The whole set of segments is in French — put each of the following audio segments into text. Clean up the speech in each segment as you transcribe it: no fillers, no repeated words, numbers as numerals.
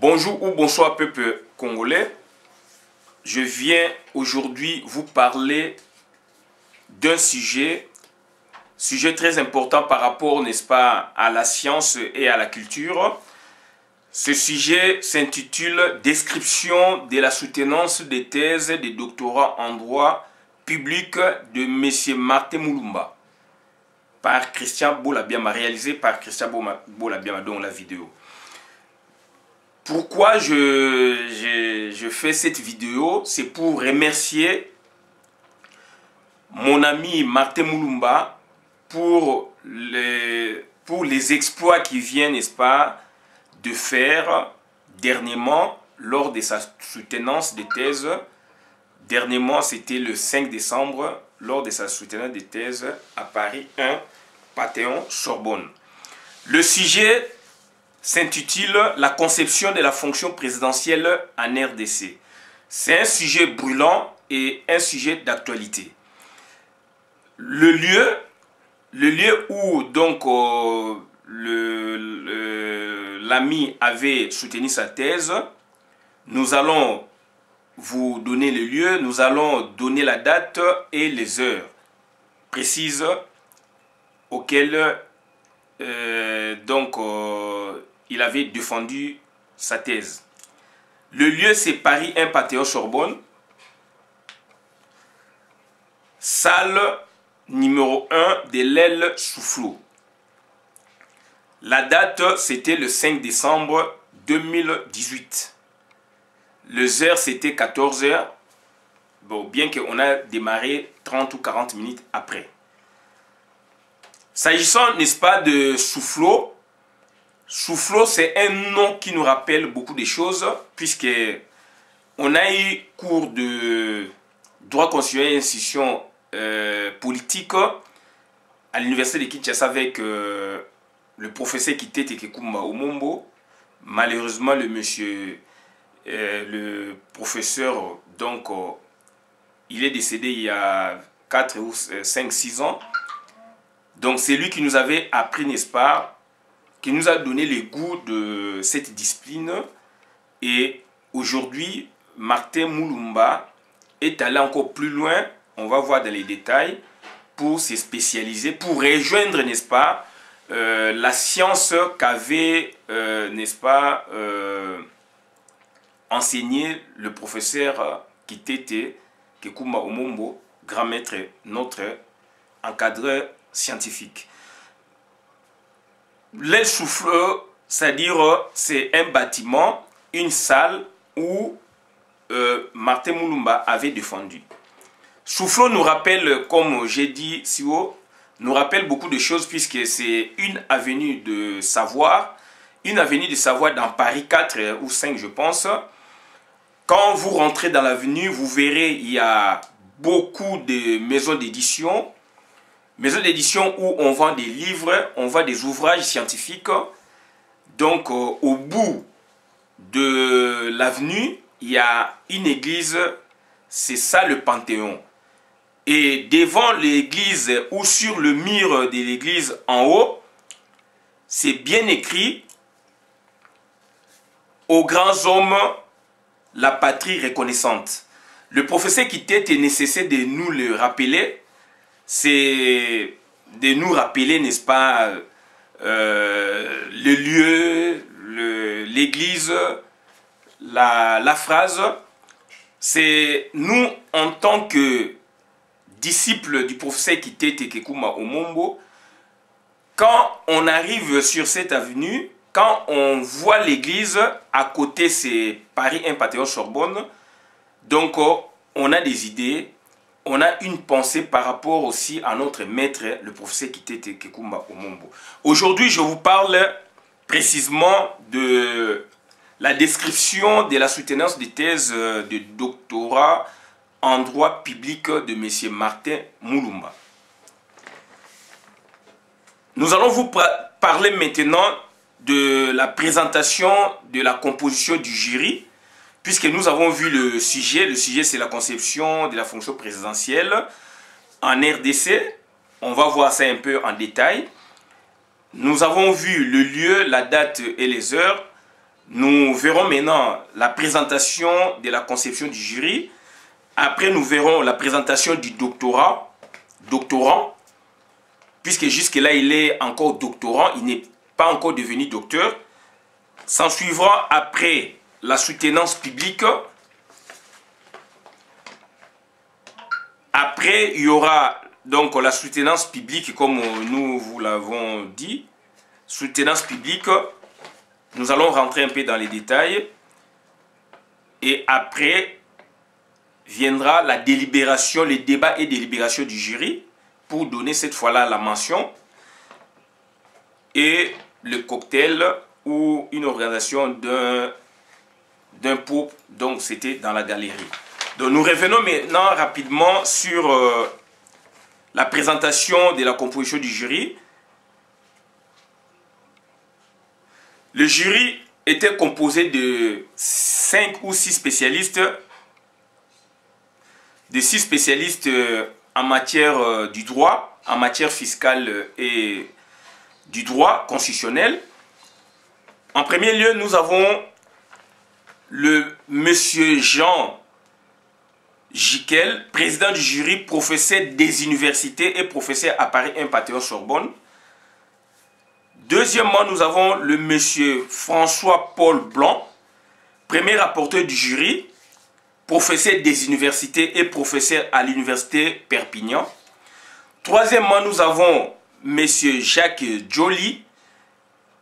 Bonjour ou bonsoir peuple congolais. Je viens aujourd'hui vous parler d'un sujet très important par rapport, n'est-ce pas, à la science et à la culture. Ce sujet s'intitule « Description de la soutenance des thèses de doctorat en droit public de M. Martin Mulumba » par Christian Bolabiama, réalisé par Christian Bolabiama dans la vidéo. Pourquoi je fais cette vidéo? C'est pour remercier mon ami Martin Mulumba pour les exploits qu'il vient, n'est-ce pas, de faire dernièrement lors de sa soutenance de thèse. Dernièrement, c'était le 5 décembre, lors de sa soutenance de thèse à Paris 1, Panthéon-Sorbonne. Le sujet s'intitule « La conception de la fonction présidentielle en RDC ». C'est un sujet brûlant et un sujet d'actualité. Le lieu où donc l'ami avait soutenu sa thèse, nous allons vous donner le lieu, nous allons donner la date et les heures précises auxquelles il avait défendu sa thèse. Le lieu, c'est Paris 1, Panthéon-Sorbonne, salle numéro 1 de l'aile Soufflot. La date, c'était le 5 décembre 2018. Les heures, c'était 14 h. Bon, bien qu'on a démarré 30 ou 40 minutes après. S'agissant, n'est-ce pas, de Soufflot, Soufflot, c'est un nom qui nous rappelle beaucoup de choses, puisque on a eu cours de droit constitutionnel et institutions politiques à l'université de Kinshasa avec le professeur Kitete Kekumba Omombo. Malheureusement, le professeur, donc, il est décédé il y a 4 ou 5, 6 ans. Donc, c'est lui qui nous avait appris, n'est-ce pas, qui nous a donné le goût de cette discipline. Et aujourd'hui, Martin Mulumba est allé encore plus loin, on va voir dans les détails, pour se spécialiser, pour rejoindre, n'est-ce pas, la science qu'avait, n'est-ce pas, enseigné le professeur Kitete Kekumba Omombo, grand maître, notre encadreur scientifique. Les Soufflot, c'est-à-dire c'est un bâtiment, une salle où Martin Mulumba avait défendu. Soufflot nous rappelle, comme j'ai dit si haut, nous rappelle beaucoup de choses puisque c'est une avenue de savoir dans Paris 4 ou 5 je pense. Quand vous rentrez dans l'avenue, vous verrez il y a beaucoup de maisons d'édition. Maison d'édition où on vend des livres, on vend des ouvrages scientifiques. Donc, au bout de l'avenue, il y a une église, c'est ça le Panthéon. Et devant l'église ou sur le mur de l'église en haut, c'est bien écrit « Aux grands hommes, la patrie reconnaissante ». Le professeur Kitete est nécessaire de nous le rappeler. C'est de nous rappeler, n'est-ce pas, le lieu, l'église, la phrase. C'est nous, en tant que disciples du professeur Kitete Kekumba Omombo, quand on arrive sur cette avenue, quand on voit l'église, à côté c'est Paris 1, Panthéon-Sorbonne, donc on a des idées. On a une pensée par rapport aussi à notre maître, le professeur Kitete Kekumba Omombo. Aujourd'hui, je vous parle précisément de la description de la soutenance des thèses de doctorat en droit public de M. Martin Mulumba. Nous allons vous parler maintenant de la présentation de la composition du jury. Puisque nous avons vu le sujet c'est la conception de la fonction présidentielle en RDC. On va voir ça un peu en détail. Nous avons vu le lieu, la date et les heures. Nous verrons maintenant la présentation de la conception du jury. Après, nous verrons la présentation du doctorant, puisque jusque-là, il est encore doctorant, il n'est pas encore devenu docteur. S'en suivra après la soutenance publique. Après, il y aura donc la soutenance publique, comme nous vous l'avons dit. Soutenance publique, nous allons rentrer un peu dans les détails. Et après, viendra la délibération, les débats et délibérations du jury pour donner cette fois-là la mention. Et le cocktail ou une organisation d'un pot, donc c'était dans la galerie. Donc nous revenons maintenant rapidement sur la présentation de la composition du jury. Le jury était composé de 5 ou 6 spécialistes, en matière du droit, en matière fiscale et du droit constitutionnel. En premier lieu, nous avons le monsieur Jean Jiquel, président du jury, professeur des universités et professeur à Paris 1 Panthéon-Sorbonne. Deuxièmement, nous avons le monsieur François-Paul Blanc, premier rapporteur du jury, professeur des universités et professeur à l'université Perpignan. Troisièmement, nous avons monsieur Jacques Joly,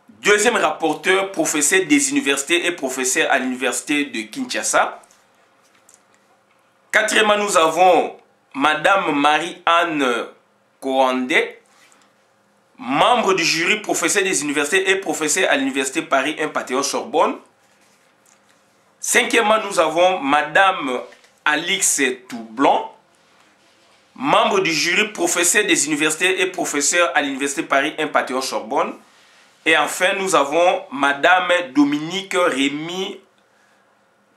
deuxième rapporteur, professeur des universités et professeur à l'université de Kinshasa. Quatrièmement, nous avons madame Marie-Anne Coandé, membre du jury, professeur des universités et professeur à l'université Paris 1 Panthéon-Sorbonne. Cinquièmement, nous avons madame Alix Toublanc, membre du jury, professeur des universités et professeur à l'université Paris 1 Panthéon-Sorbonne. Et enfin, nous avons madame Dominique Rémy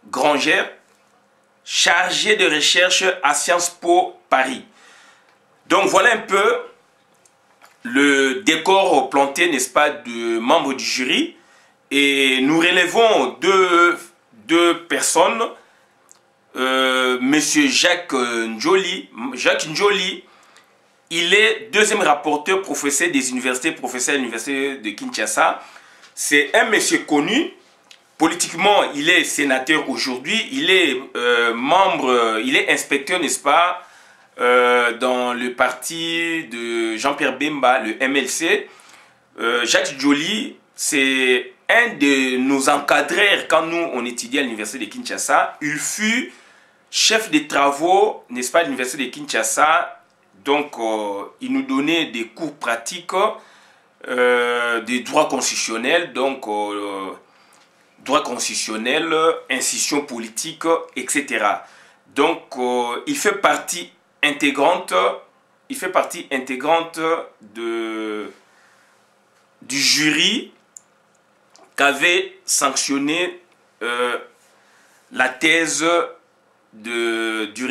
Granger, chargée de recherche à Sciences Po Paris. Donc voilà un peu le décor planté, n'est-ce pas, de membres du jury. Et nous relevons deux personnes. Monsieur Jacques Njoli. Jacques Njoli, il est deuxième rapporteur, professeur des universités, professeur à l'université de Kinshasa. C'est un monsieur connu. Politiquement, il est sénateur aujourd'hui. Il est membre, il est inspecteur, n'est-ce pas, dans le parti de Jean-Pierre Bemba, le MLC. Jacques Njoli, c'est un de nos encadreurs quand nous, on étudiait à l'université de Kinshasa. Il fut chef des travaux, n'est-ce pas, à l'université de Kinshasa. Donc, il nous donnait des cours pratiques de droit constitutionnel, donc droit constitutionnel, institutions politiques, etc. Donc, il fait partie intégrante, du jury qu'avait sanctionné la thèse du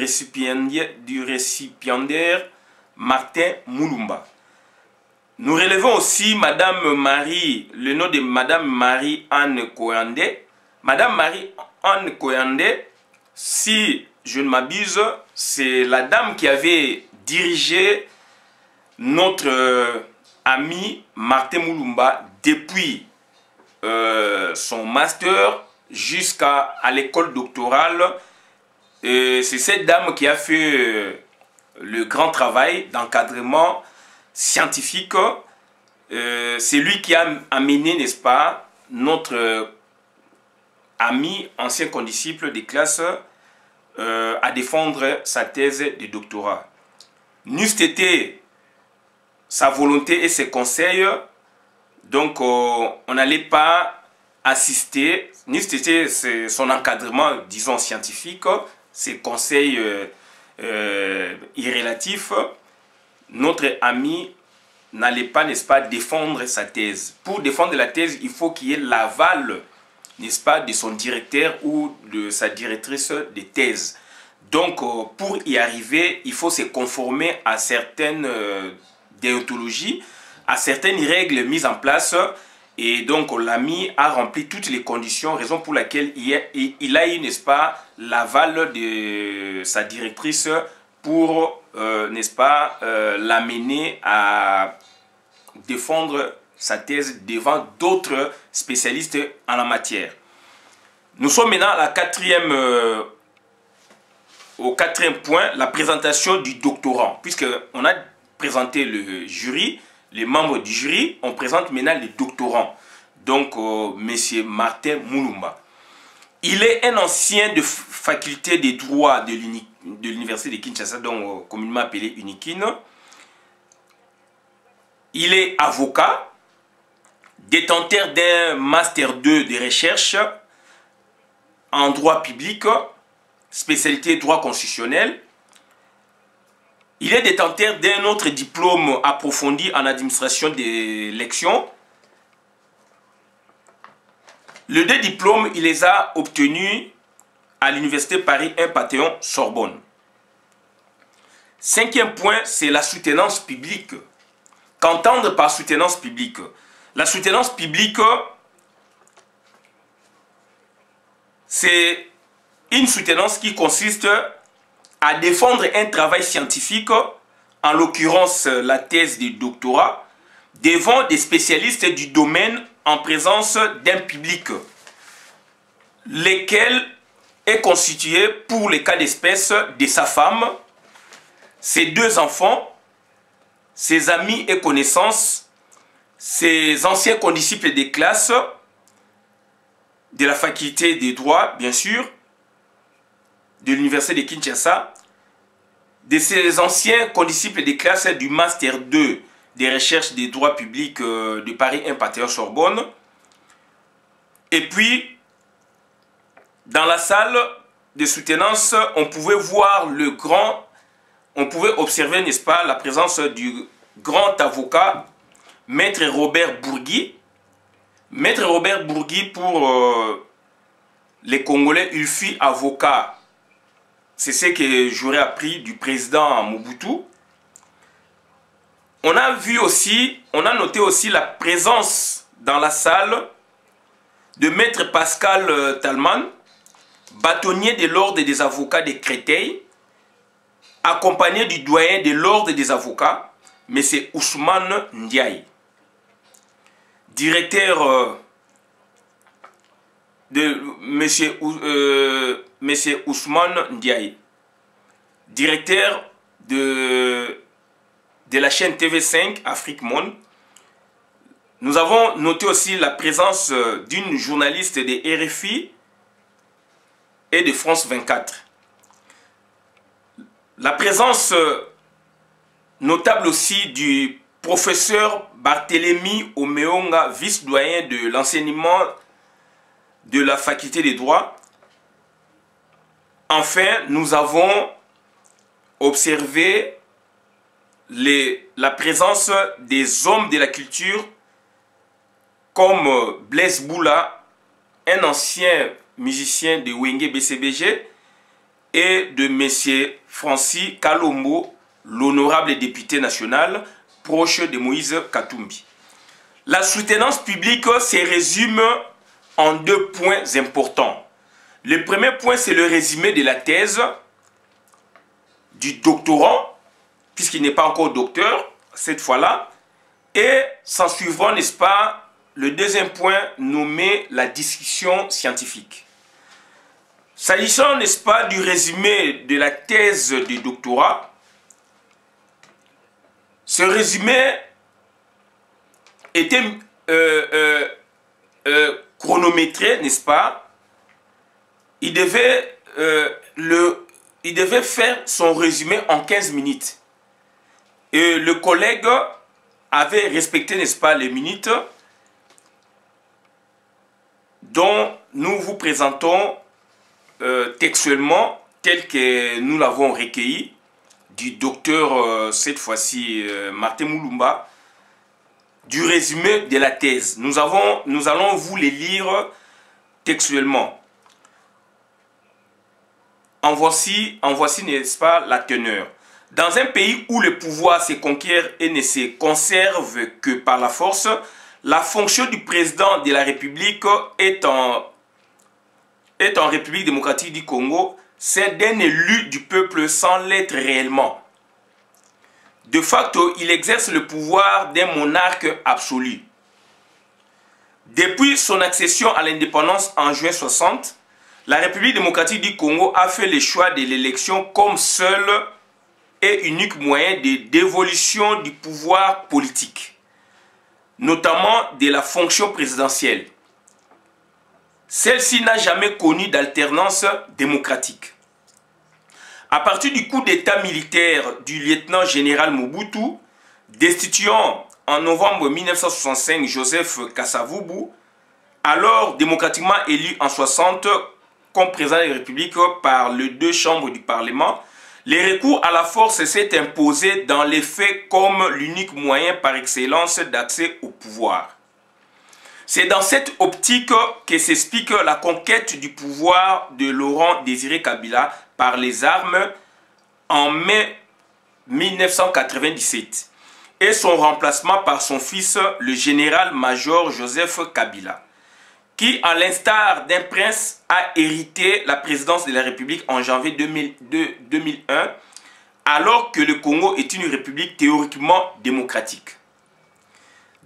récipiendaire Martin Moulumba. Nous relevons aussi Madame Marie, le nom de Madame Marie-Anne Coandé. Madame Marie-Anne Coandé, si je ne m'abuse, c'est la dame qui avait dirigé notre ami Martin Moulumba depuis son master jusqu'à l'école doctorale. C'est cette dame qui a fait le grand travail d'encadrement scientifique. C'est lui qui a amené, n'est-ce pas, notre ami, ancien condisciple des classes, à défendre sa thèse de doctorat. N'eût été sa volonté et ses conseils, donc on n'allait pas assister, n'eût été son encadrement, disons, scientifique, ses conseils irrélatifs, notre ami n'allait pas, n'est-ce pas, défendre sa thèse. Pour défendre la thèse, il faut qu'il y ait l'aval, n'est-ce pas, de son directeur ou de sa directrice de thèse. Donc, pour y arriver, il faut se conformer à certaines déontologies, à certaines règles mises en place. Et donc l'ami a rempli toutes les conditions, raison pour laquelle il a eu, n'est-ce pas, l'aval de sa directrice pour, n'est-ce pas, l'amener à défendre sa thèse devant d'autres spécialistes en la matière. Nous sommes maintenant à au quatrième point, la présentation du doctorant. Puisqu'on a présenté le jury, les membres du jury, on présente maintenant les doctorants. Donc, M. Martin Mulumba. Il est un ancien de faculté des droits de l'université de Kinshasa, donc communément appelé UNIKIN. Il est avocat, détenteur d'un master 2 de recherche en droit public, spécialité droit constitutionnel. Il est détenteur d'un autre diplôme approfondi en administration des élections. Les deux diplômes, il les a obtenus à l'université Paris 1 Panthéon-Sorbonne. Cinquième point, c'est la soutenance publique. Qu'entendre par soutenance publique? La soutenance publique, c'est une soutenance qui consiste à défendre un travail scientifique, en l'occurrence la thèse de doctorat, devant des spécialistes du domaine en présence d'un public, lequel est constitué pour les cas d'espèce de sa femme, ses deux enfants, ses amis et connaissances, ses anciens condisciples des classes, de la faculté des droits, bien sûr, de l'université de Kinshasa, de ses anciens condisciples des classes du Master 2 des recherches des droits publics de Paris 1 Panthéon-Sorbonne. Et puis, dans la salle de soutenance, on pouvait voir on pouvait observer, n'est-ce pas, la présence du grand avocat, Maître Robert Bourgui. Maître Robert Bourgui, pour les Congolais, il fut avocat. C'est ce que j'aurais appris du président Mobutu. On a noté aussi la présence dans la salle de Maître Pascal Talman, bâtonnier de l'ordre des avocats de Créteil, accompagné du doyen de l'ordre des avocats, M. Ousmane Ndiaye. Directeur de M. Ousmane Ndiaye, directeur de la chaîne TV5 Afrique Monde. Nous avons noté aussi la présence d'une journaliste de RFI et de France 24. La présence notable aussi du professeur Barthélemy Omeonga, vice-doyen de l'enseignement de la faculté des droits. Enfin, nous avons observé la présence des hommes de la culture comme Blaise Boula, un ancien musicien de Wenge BCBG, et de M. Francis Kalombo, l'honorable député national, proche de Moïse Katumbi. La soutenance publique se résume en deux points importants. Le premier point, c'est le résumé de la thèse du doctorant, puisqu'il n'est pas encore docteur, cette fois-là, et s'en suivra, n'est-ce pas, le deuxième point nommé la discussion scientifique. S'agissant, n'est-ce pas, du résumé de la thèse de doctorat, ce résumé était chronométré, n'est-ce pas? Il devait faire son résumé en 15 minutes. Et le collègue avait respecté, n'est-ce pas, les minutes dont nous vous présentons textuellement, tel que nous l'avons recueilli du docteur, cette fois-ci, Martin Mulumba, du résumé de la thèse. Nous allons vous les lire textuellement. En voici, n'est-ce pas, la teneur. Dans un pays où le pouvoir se conquiert et ne se conserve que par la force, la fonction du président de la République est en République démocratique du Congo, c'est d'un élu du peuple sans l'être réellement. De facto, il exerce le pouvoir d'un monarque absolu. Depuis son accession à l'indépendance en juin 60, la République démocratique du Congo a fait le choix de l'élection comme seul et unique moyen de dévolution du pouvoir politique, notamment de la fonction présidentielle. Celle-ci n'a jamais connu d'alternance démocratique. À partir du coup d'état militaire du lieutenant-général Mobutu, destituant en novembre 1965 Joseph Kasavubu, alors démocratiquement élu en 60 comme président de la République par les deux chambres du Parlement, les recours à la force s'est imposé dans les faits comme l'unique moyen par excellence d'accès au pouvoir. C'est dans cette optique que s'explique la conquête du pouvoir de Laurent Désiré Kabila par les armes en mai 1997 et son remplacement par son fils, le général-major Joseph Kabila, qui, à l'instar d'un prince, a hérité la présidence de la République en janvier 2001, alors que le Congo est une république théoriquement démocratique.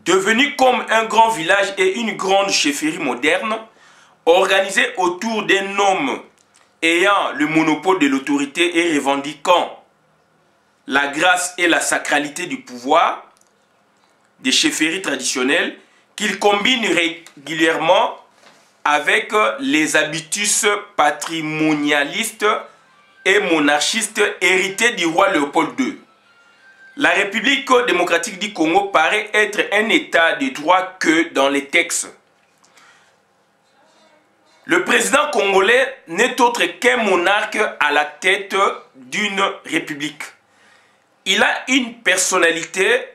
Devenu comme un grand village et une grande chefferie moderne, organisée autour d'un homme ayant le monopole de l'autorité et revendiquant la grâce et la sacralité du pouvoir, des chefferies traditionnelles, qu'il combine régulièrement avec les habitus patrimonialistes et monarchistes hérités du roi Léopold II. La République démocratique du Congo paraît être un état de droit que dans les textes. Le président congolais n'est autre qu'un monarque à la tête d'une république. Il a une personnalité,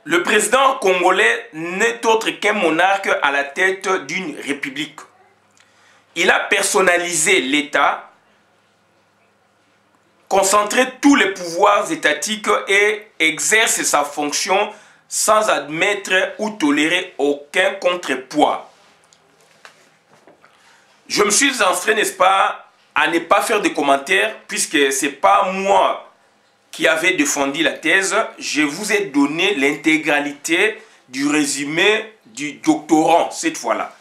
le président congolais n'est autre qu'un monarque à la tête d'une république. Il a personnalisé l'État, concentré tous les pouvoirs étatiques et exerce sa fonction sans admettre ou tolérer aucun contrepoids. Je me suis entraîné, n'est-ce pas, à ne pas faire de commentaires puisque ce n'est pas moi qui avait défendu la thèse. Je vous ai donné l'intégralité du résumé du doctorant cette fois-là.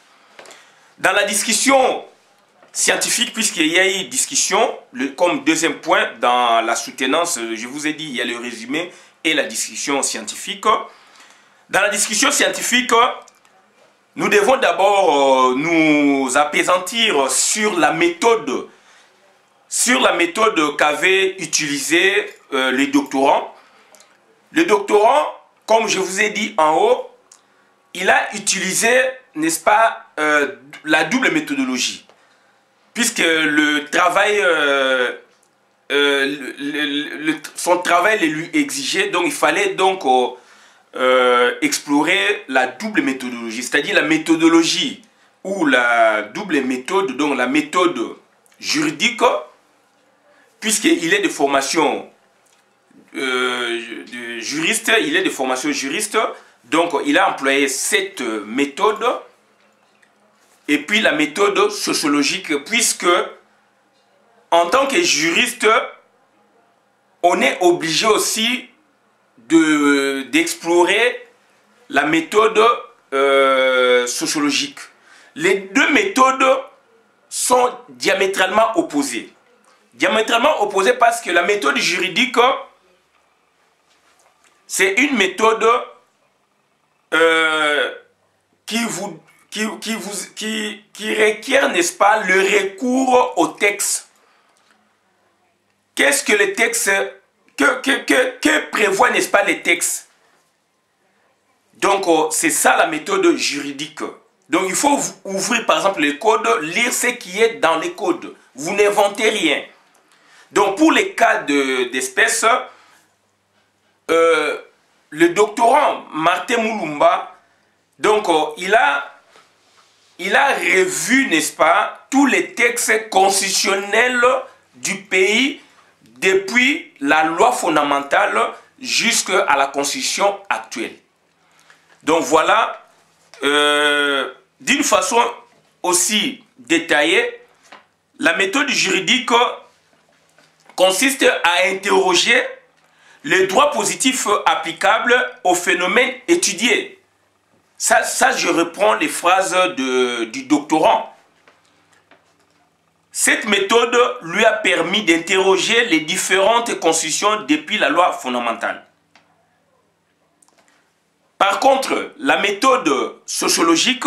Dans la discussion scientifique, puisqu'il y a eu discussion, comme deuxième point dans la soutenance, je vous ai dit, il y a le résumé et la discussion scientifique. Dans la discussion scientifique, nous devons d'abord nous appesantir sur la méthode qu'avait utilisée les doctorants. Le doctorant, comme je vous ai dit en haut, il a utilisé, n'est-ce pas, la double méthodologie. Puisque le travail, son travail le lui exigeait, donc il fallait donc explorer la double méthodologie, c'est-à-dire la méthodologie ou la double méthode, donc la méthode juridique, puisqu'il est de formation juriste, donc il a employé cette méthode. Et puis la méthode sociologique, puisque en tant que juriste, on est obligé aussi d'explorer la méthode sociologique. Les deux méthodes sont diamétralement opposées. Diamétralement opposées parce que la méthode juridique, c'est une méthode qui requiert, n'est-ce pas, le recours au texte. Qu'est-ce que les textes, que prévoient, n'est-ce pas, les textes? Donc, c'est ça la méthode juridique. Donc, il faut ouvrir, par exemple, les codes, lire ce qui est dans les codes. Vous n'inventez rien. Donc, pour les cas d'espèce, le doctorant Martin Mulumba, donc, il a revu, n'est-ce pas, tous les textes constitutionnels du pays depuis la loi fondamentale jusqu'à la constitution actuelle. Donc voilà, d'une façon aussi détaillée, la méthode juridique consiste à interroger les droits positifs applicables aux phénomènes étudiés. Ça je reprends les phrases du doctorant. Cette méthode lui a permis d'interroger les différentes constitutions depuis la loi fondamentale. Par contre, la méthode sociologique,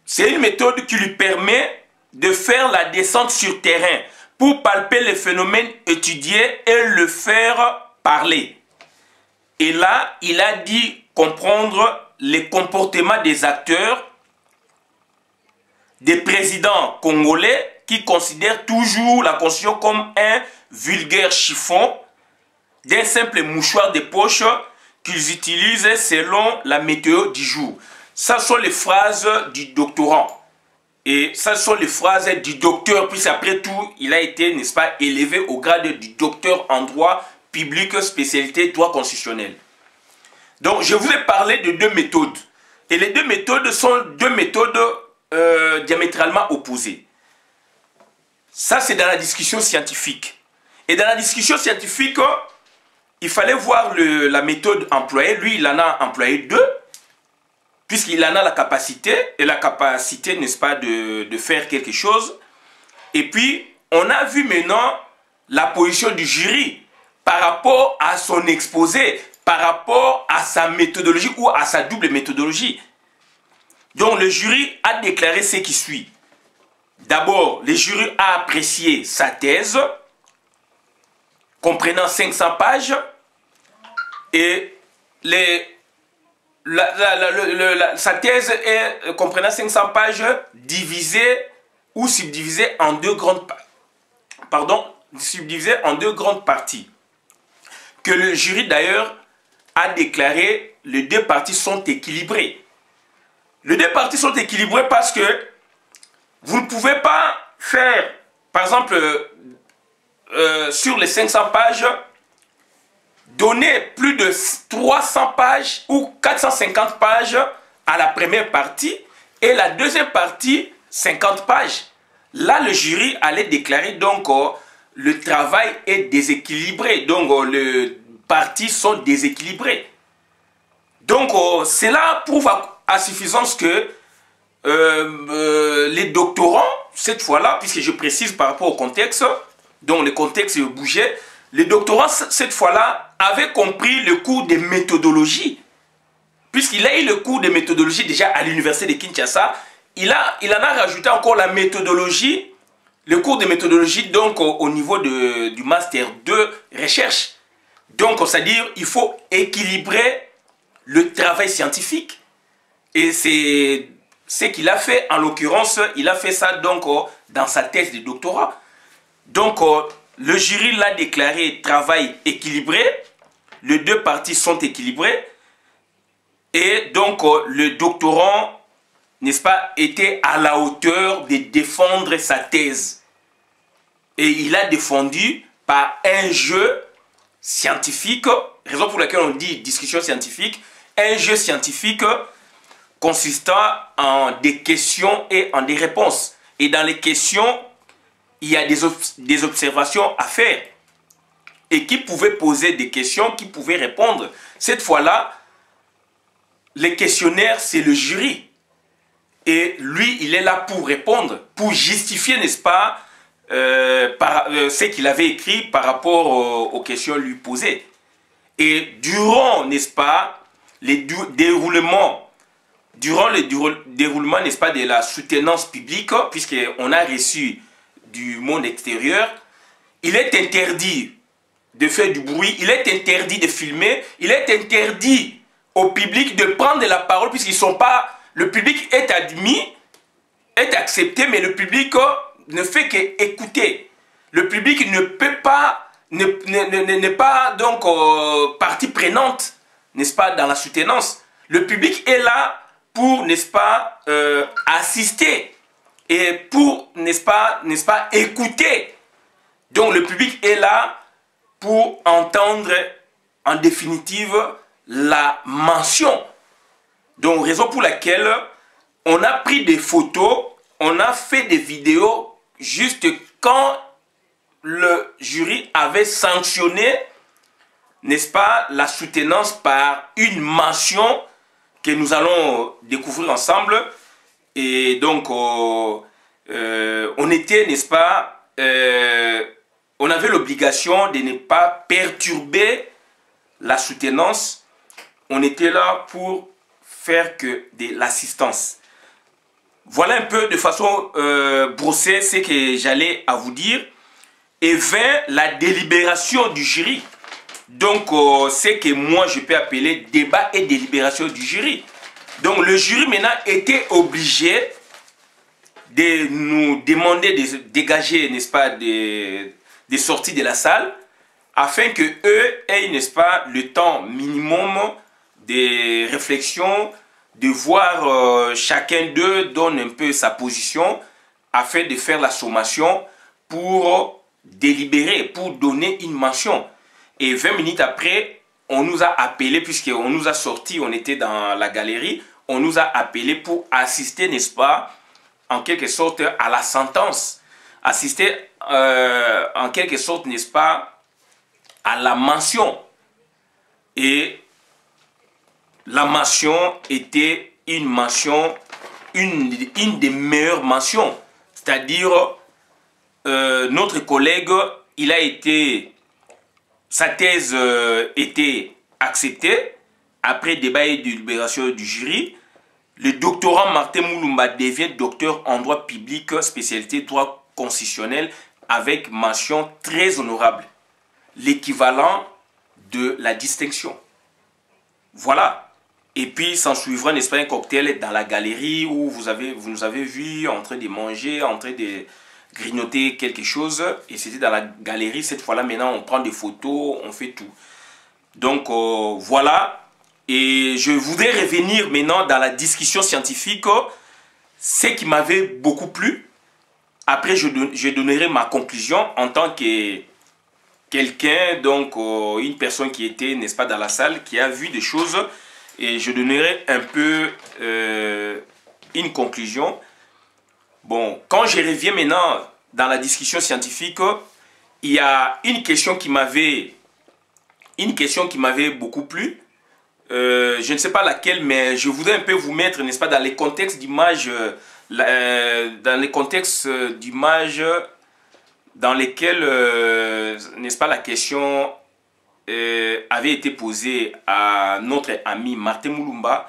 c'est une méthode qui lui permet de faire la descente sur terrain pour palper les phénomènes étudiés et le faire parler. Et là, il a dit comprendre les comportements des acteurs, des présidents congolais qui considèrent toujours la Constitution comme un vulgaire chiffon, d'un simple mouchoir de poche qu'ils utilisent selon la météo du jour. Ça sont les phrases du doctorant. Et ça sont les phrases du docteur, puisqu'après tout, il a été, n'est-ce pas, élevé au grade du docteur en droit public, spécialité droit constitutionnel. Donc, je vous ai parlé de deux méthodes. Et les deux méthodes sont deux méthodes diamétralement opposées. Ça, c'est dans la discussion scientifique. Et dans la discussion scientifique, il fallait voir la méthode employée. Lui, il en a employé deux, puisqu'il en a la capacité, n'est-ce pas, de faire quelque chose. Et puis, on a vu maintenant la position du jury par rapport à son exposé, par rapport à sa méthodologie ou à sa double méthodologie. Donc, le jury a déclaré ce qui suit. D'abord, le jury a apprécié sa thèse, comprenant 500 pages, et sa thèse est, comprenant 500 pages, divisée ou subdivisée en deux grandes parties. Que le jury d'ailleurs a déclaré les deux parties sont équilibrées. Les deux parties sont équilibrées parce que vous ne pouvez pas faire, par exemple, sur les 500 pages, donner plus de 300 pages ou 450 pages à la première partie et la deuxième partie 50 pages. Là, le jury allait déclarer donc le travail est déséquilibré, donc les parties sont déséquilibrées. Donc cela prouve à suffisance que les doctorants, cette fois-là, puisque je précise par rapport au contexte, donc le contexte bougeait, les doctorants, cette fois-là, avaient compris le cours de méthodologie. Puisqu'il a eu le cours de méthodologie déjà à l'université de Kinshasa, il en a rajouté encore la méthodologie, le cours de méthodologie donc au niveau du master 2 recherche. Donc, c'est-à-dire il faut équilibrer le travail scientifique. Et c'est ce qu'il a fait, en l'occurrence, il a fait ça donc dans sa thèse de doctorat. Donc, le jury l'a déclaré travail équilibré, les deux parties sont équilibrées, et donc le doctorant, n'est-ce pas, était à la hauteur de défendre sa thèse. Et il a défendu par un jeu scientifique, raison pour laquelle on dit discussion scientifique, un jeu scientifique consistant en des questions et en des réponses. Et dans les questions, il y a des observations à faire. Et qui pouvait poser des questions, qui pouvait répondre. Cette fois-là, les questionnaires, c'est le jury. Et lui, il est là pour répondre, pour justifier, n'est-ce pas, ce qu'il avait écrit par rapport aux questions lui posées. Et durant, n'est-ce pas, le déroulement, n'est-ce pas, de la soutenance publique, puisqu'on a reçu du monde extérieur, il est interdit de faire du bruit, il est interdit de filmer, il est interdit au public de prendre la parole, puisqu'ils sont pas, le public est admis, est accepté, mais le public ne fait qu'écouter. Le public ne peut pas, n'est pas donc partie prenante, n'est-ce pas, dans la soutenance. Le public est là pour, n'est-ce pas, assister et pour, n'est-ce pas, écouter. Donc le public est là pour entendre en définitive la mention. Donc, raison pour laquelle on a pris des photos, on a fait des vidéos juste quand le jury avait sanctionné, n'est-ce pas, la soutenance par une mention que nous allons découvrir ensemble. Et donc, on était, n'est-ce pas, on avait l'obligation de ne pas perturber la soutenance. On était là pour faire que de l'assistance. Voilà un peu de façon brossée ce que j'allais à vous dire. Et vint la délibération du jury. Donc, c'est que moi je peux appeler débat et délibération du jury. Donc, le jury maintenant était obligé de nous demander de dégager, n'est-ce pas, des sorties de la salle, afin que eux aient, n'est-ce pas, le temps minimum de réflexion, de voir chacun d'eux donne un peu sa position, afin de faire la sommation pour délibérer, pour donner une mention. Et 20 minutes après, on nous a appelés, puisqu'on nous a sortis, on était dans la galerie, on nous a appelés pour assister, n'est-ce pas, en quelque sorte à la sentence. Assister en quelque sorte, n'est-ce pas, à la mention. Et la mention était une mention, une des meilleures mentions. C'est-à-dire, notre collègue, il a été... Sa thèse était acceptée après débat et délibération du jury. Le doctorant Martin Moulumba devient docteur en droit public, spécialité droit constitutionnel, avec mention très honorable. L'équivalent de la distinction. Voilà. Et puis s'en suivra, n'est-ce pas, un cocktail dans la galerie où vous nous avez vu en train de manger, en train de grignoter quelque chose. Et c'était dans la galerie. Cette fois-là, maintenant, on prend des photos, on fait tout. Donc, voilà. Et je voudrais revenir maintenant dans la discussion scientifique. Ce qui m'avait beaucoup plu. Après, je donnerai ma conclusion en tant que quelqu'un, donc une personne qui était, n'est-ce pas, dans la salle, qui a vu des choses. Et je donnerai un peu une conclusion. Bon, quand je reviens maintenant dans la discussion scientifique, il y a une question qui m'avait beaucoup plu. Je ne sais pas laquelle, mais je voudrais un peu vous mettre, n'est-ce pas, dans les contextes d'images, dans lesquels, n'est-ce pas, la question avait été posée à notre ami Martin Moulumba.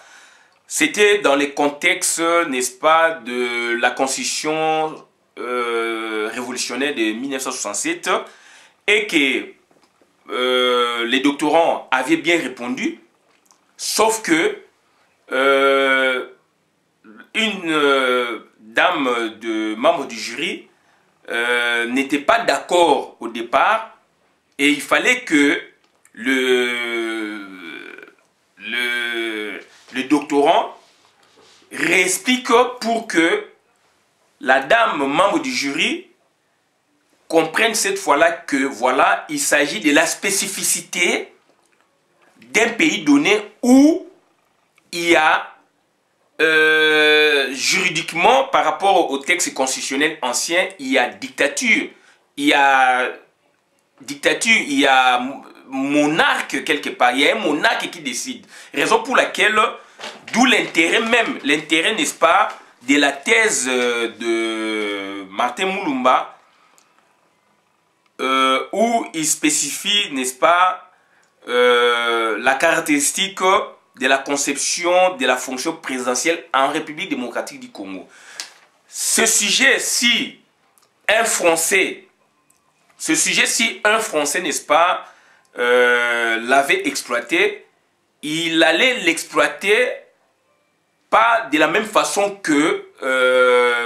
C'était dans les contextes, n'est-ce pas, de la constitution révolutionnaire de 1967 et que les doctorants avaient bien répondu, sauf que une dame membre du jury n'était pas d'accord au départ et il fallait que le doctorant réexplique pour que la dame membre du jury comprenne cette fois-là que voilà, il s'agit de la spécificité d'un pays donné où il y a juridiquement, par rapport au texte constitutionnel ancien, il y a dictature. Il y a dictature, il y a monarque quelque part. Il y a un monarque qui décide. Raison pour laquelle, d'où l'intérêt même, l'intérêt, n'est-ce pas, de la thèse de Martin Moulumba, où il spécifie, n'est-ce pas, la caractéristique de la conception de la fonction présidentielle en République démocratique du Congo. Ce sujet, si un Français, n'est-ce pas, l'avait exploité, il allait l'exploiter pas de la même façon que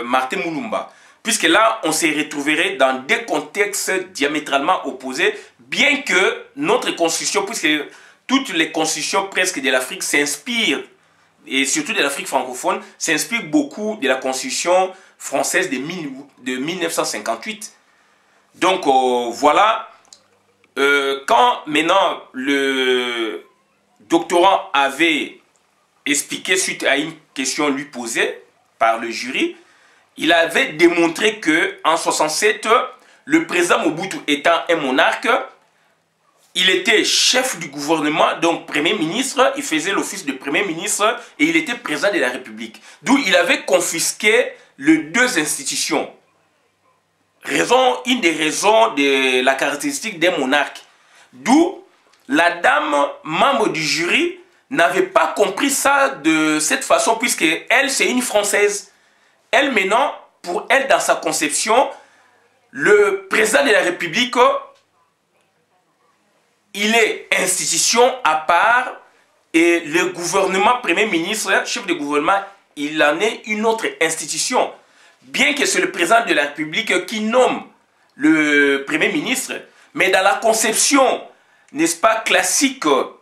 Martin Moulumba. Puisque là, on se retrouverait dans des contextes diamétralement opposés, bien que notre constitution, puisque toutes les constitutions presque de l'Afrique s'inspirent, et surtout de l'Afrique francophone, s'inspirent beaucoup de la constitution française de 1958. Donc voilà, quand maintenant le doctorant avait expliqué suite à une question lui posée par le jury, il avait démontré que en 67, le président Mobutu étant un monarque, il était chef du gouvernement, donc premier ministre, il faisait l'office de premier ministre et il était président de la République. D'où il avait confisqué les deux institutions. Une des raisons de la caractéristique des monarques. D'où la dame, membre du jury, n'avait pas compris ça de cette façon, puisque elle, c'est une Française. Elle, maintenant, pour elle, dans sa conception, le président de la République, il est institution à part et le gouvernement, premier ministre, chef de gouvernement, il en est une autre institution. Bien que c'est le président de la République qui nomme le premier ministre, mais dans la conception, n'est-ce pas, classique dans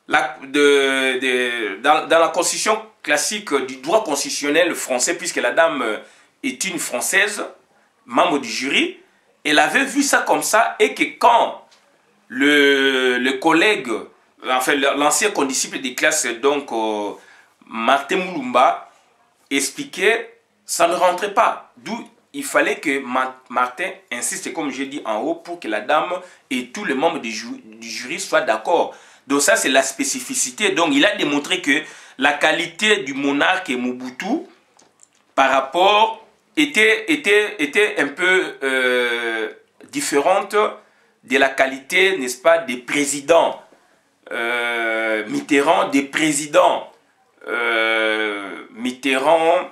la constitution classique du droit constitutionnel français, puisque la dame est une Française, membre du jury, elle avait vu ça comme ça et que quand le collègue, enfin l'ancien condisciple des classes, donc Martin Mulumba, expliquait, ça ne rentrait pas. D'où il fallait que Martin insiste, comme j'ai dit en haut, pour que la dame et tous les membres du jury soient d'accord. Donc ça, c'est la spécificité. Donc il a démontré que la qualité du monarque et Mobutu par rapport était un peu différente de la qualité, n'est-ce pas, des présidents Mitterrand,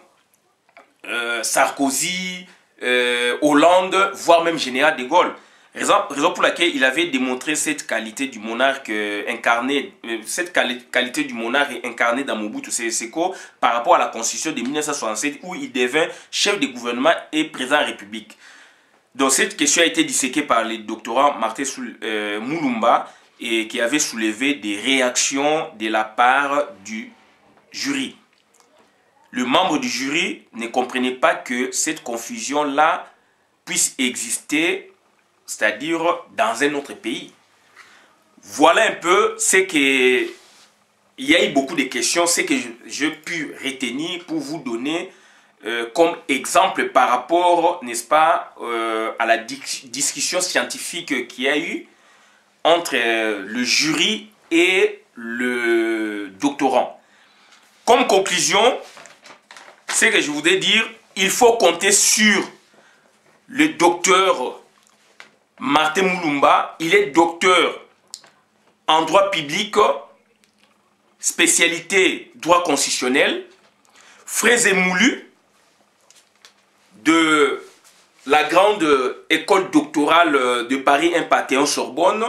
Sarkozy, Hollande, voire même Général de Gaulle. Raison pour laquelle il avait démontré cette qualité du monarque incarné, qualité du monarque incarné dans Mobutu Sese Seko par rapport à la constitution de 1967 où il devint chef de gouvernement et président de la République. Donc cette question a été disséquée par le doctorant Martin Mulumba et qui avait soulevé des réactions de la part du jury. Le membre du jury ne comprenait pas que cette confusion-là puisse exister, c'est-à-dire dans un autre pays. Voilà un peu ce que... Il y a eu beaucoup de questions, ce que j'ai pu retenir pour vous donner comme exemple par rapport, n'est-ce pas, à la discussion scientifique qu'il y a eu entre le jury et le doctorant. Comme conclusion, ce que je voudrais dire, il faut compter sur le docteur Martin Mulumba. Il est docteur en droit public, spécialité droit constitutionnel, frais émoulu de la grande école doctorale de Paris 1 Panthéon-Sorbonne,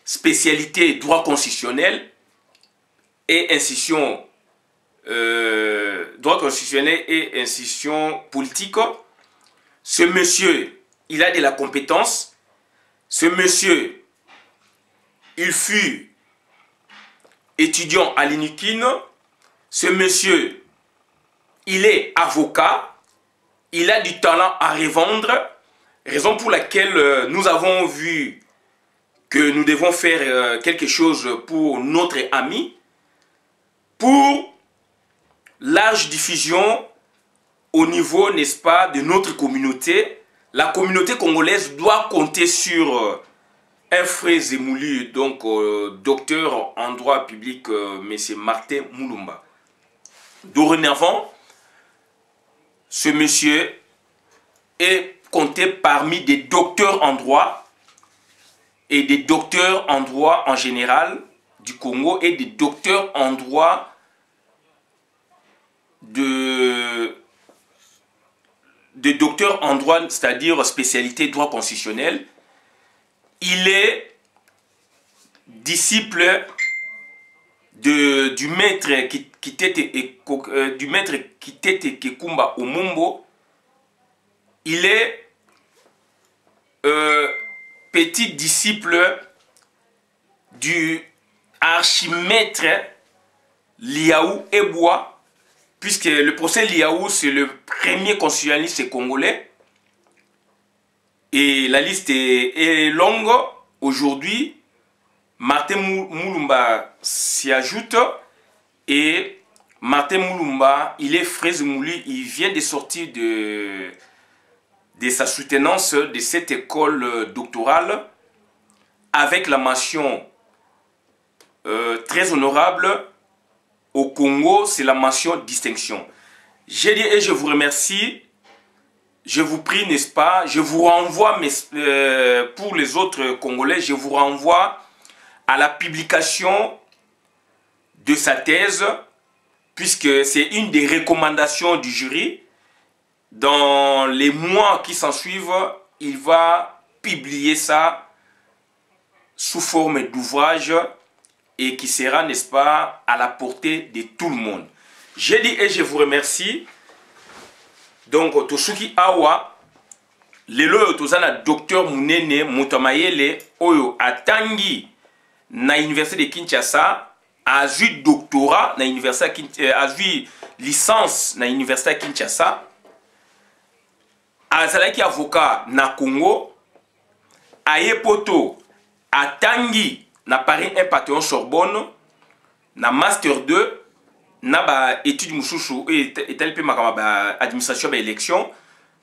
spécialité droit constitutionnel et institution droit constitutionnel et institution politique. Ce monsieur, il a de la compétence. Ce monsieur, il fut étudiant à l'INUKIN. Ce monsieur, il est avocat. Il a du talent à revendre. Raison pour laquelle nous avons vu que nous devons faire quelque chose pour notre ami. Pour large diffusion au niveau, n'est-ce pas, de notre communauté. La communauté congolaise doit compter sur un frère émoulu, donc docteur en droit public, M. Martin Mulumba. Dorénavant, ce monsieur est compté parmi des docteurs en droit et des docteurs en droit en général du Congo et des docteurs en droit de docteurs en droit, c'est-à-dire spécialité droit constitutionnel. Il est disciple du maître Kitete Kekumba Omombo. Il est petit disciple du archimètre Liaou Eboa, puisque le procès Liaou, c'est le premier constitutionnaliste congolais. Et la liste est longue. Aujourd'hui, Martin Mulumba s'y ajoute. Et Martin Mulumba, il est fraise moulu. Il vient de sortir de sa soutenance de cette école doctorale avec la mention très honorable. Au Congo, c'est la mention distinction. J'ai dit et je vous remercie. Je vous prie, n'est-ce pas? Je vous renvoie, mais pour les autres Congolais, je vous renvoie à la publication de sa thèse, puisque c'est une des recommandations du jury. Dans les mois qui s'en suivent, il va publier ça sous forme d'ouvrage et qui sera, n'est-ce pas, à la portée de tout le monde. J'ai dit et je vous remercie. Donc, Tosuki Awa, lelo tozana docteur Munene Moutamayele, oyo atangi na université de Kinshasa, a eu doctorat na université, a eu licence na université de Kinshasa, azalaki avocat na Congo, aye poto atangi na Paris 1 Panthéon Sorbonne, na master 2, na ba étude mususu etali pe makama ba administration ba élection.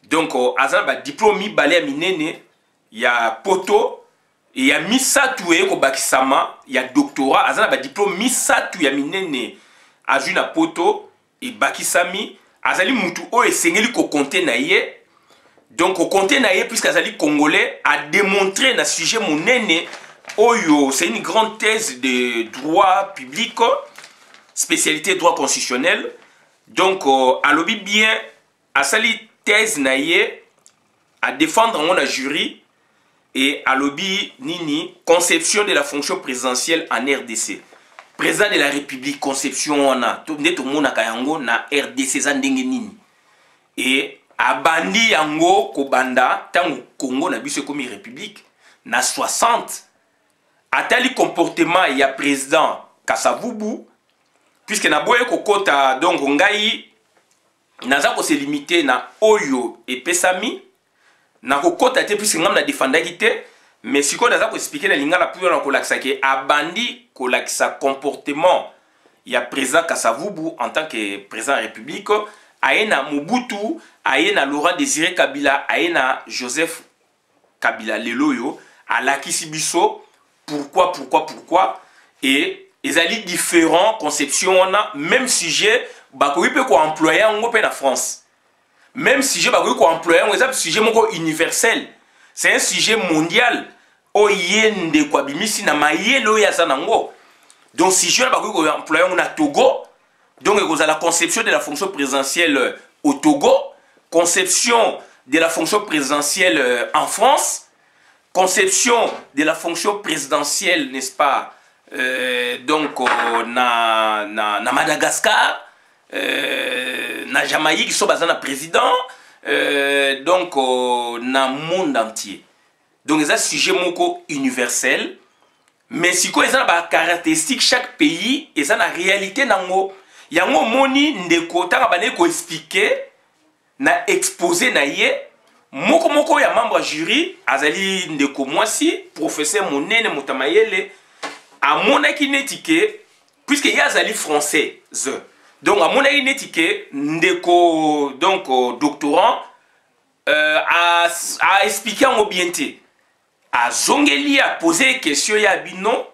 Donc azana ba diplôme balé minene ya poto et ya misatu e ko bakisama ya doctorat azana ba diplôme misatu ya minene azuna poto et bakisami azali mutu o esengeli ko compter na ye. Donc au compter na ye puisque azali congolais a démontré na sujet monene oyo, c'est une grande thèse de droit public, spécialité droit constitutionnel. Donc, à lobby bien, à sali thèse naïe, à défendre mon jury, et à lobby nini, conception de la fonction présidentielle en RDC. Président de la République, conception on a, tout le monde a na RDC zandenge nini. Et à bandi yango kobanda, tango Congo na biso comme république, na 60. Atali comportement il y a président Kasavubu, puisque na boye kokota donc ngai naza ko se limiter na oyo et pesami na kokota te puisque ngam na défendaki te, mais siko naza ko expliquer na lingala pour na kolakisa ke abandi kolakisa comportement il y a président Kasavubu en tant que président de la République, aena Mobutu, aena Laurent Désiré Kabila, aena Joseph Kabila leloyo alakisi biso. Pourquoi et ils allaient différents conceptions on a même sujet bakoyi pe ko employer en pe na France, même sujet bakoyi ko employer on est sujet moko universel, c'est un sujet mondial o yende kwa bimisi na mayelo ya sanango. Donc sujet bakoyi ko employer on a Togo, donc vous avez la conception de la fonction présidentielle au Togo, conception de la fonction présidentielle en France, conception de la fonction présidentielle, n'est-ce pas, donc na Madagascar, na Jamaïque, qui sont basés na président, donc na monde entier. Donc c'est un sujet moko universel, mais si quoi ils ont des caractéristiques chaque pays, ils ont la réalité nango. Yango moni ndeko tanga bane ko expliquer na exposer na ye. Moko ya membre jury azali ndeko mwasi professeur Monene Moutamayele a monaki netike puisque ya azali français donc a monaki netike ndeko donc doctorant a expliqué en obienté a zongeli a poser question ya bino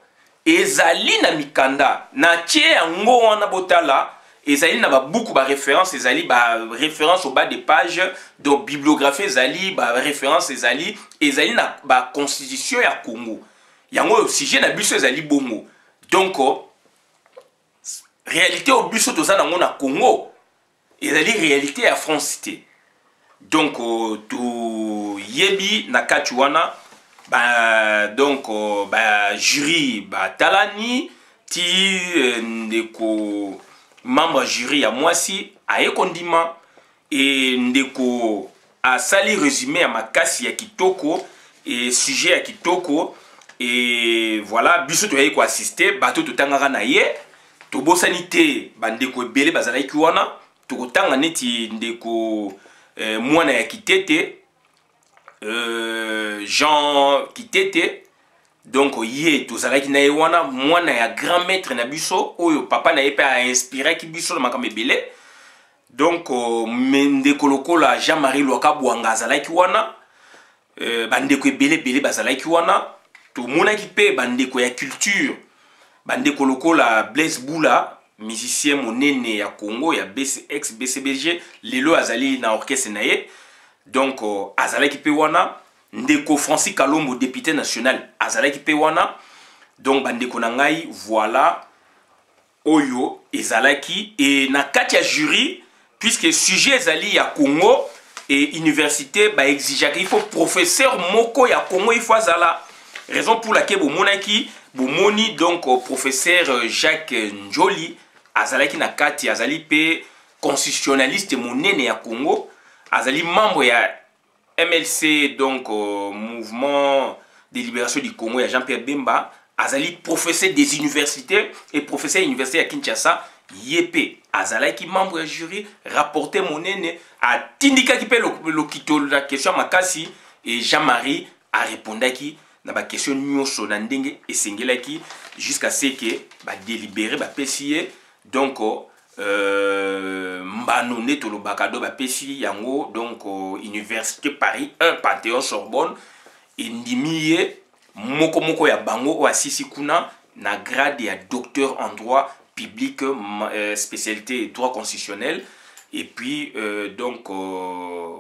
ezali na mikanda na tie yango wana botala. Ezali na beaucoup de références, ezali référence au bas des pages, donc bibliographie ezali référence ezali na constitution ya Congo. Yango sujet na biso ezali bongo. Donc réalité au biso to za nango na Congo, ezali réalité ya France cité. Donc to yebi na kati wana donc jury talani ti ndeko membre jury à moi si a kondima et ndeko a sali résumé à makasi ya kitoko et sujet ya kitoko et voilà biso to ko assister bato to tangaka na ye to bosanité bandeko ebele bazalaki wana to kotanga neti ndeko mwana ya kitete Jean Kitete. Donc ye tozalaki na wana mwana ya grand maître na biso oyo papa na ye pe a inspiré ki biso na makambo ebele. Donc mendeko lokola Jean-Marie Lwaka Bwanga azalaki wana, bandeko ebele bazalaki wana. Tomonaki pe bandeko ya culture, bandeko lokola Blaise Boula, musicien monene ya Congo ya ex BCBG, lelo azali na orchestre na ye. Donc azalaki pe wana. Ndeko Francis Kalombo, député national, azalaki pe wana. Donc bandeko na ngai, voilà oyo ezalaki et na kati ya jury, puisque sujet ezali ya Congo et université ba exigeaki il faut professeur moko ya Congo il faut azala. Raison pour laquelle bomonaki bomoni donc professeur Jacques Njoli azalaki na kati, azali pe constitutionnaliste monene ya Congo, azali membre ya MLC, donc Mouvement de Libération du Congo, il y a Jean-Pierre Bemba, azali professeur des universités et professeur de l'université à Kinshasa, Yepé, azala qui membre du jury, rapporté monene, a tindika qui peut la question makasi et Jean-Marie a répondu qui na ba question nyonso na ndenge et sengelaki jusqu'à ce que ba délibéré ba pesier donc mbano neto lo bakado ba pesi yango donc université Paris 1 Panthéon Sorbonne indimiye moko ya bango o asisi kuna na grade ya docteur en droit public spécialité droit constitutionnel et puis donc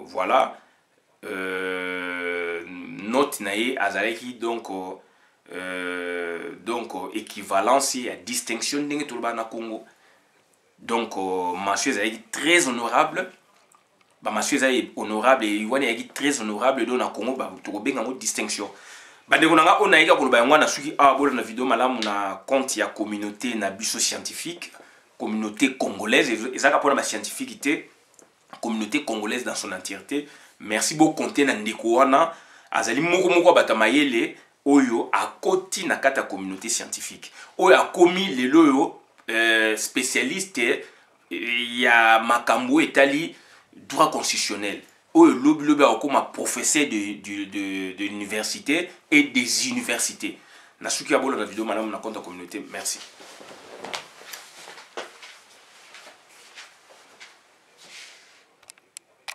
voilà note nae azalaki donc équivalence à distinction ndenge to ba na Congo. Donc, monsieur est très honorable. Monsieur est honorable et Iwan est très honorable. Donc, na Congo, tu as une distinction. On a eu une vidéo na compte ya communauté na biso scientifique, communauté congolaise. Et ça, pour la scientificité, communauté congolaise dans son entièreté. Merci beaucoup, compter na ndekouana. Azali moko batamayele oyo a koti na kata communauté scientifique. Oyo a commis les loyo. Spécialiste ya makambo etali droit constitutionnel oyo lobi akoma professeur de l'université et des universités. Nasuki abolo na vidéo madame na compte communauté. Merci.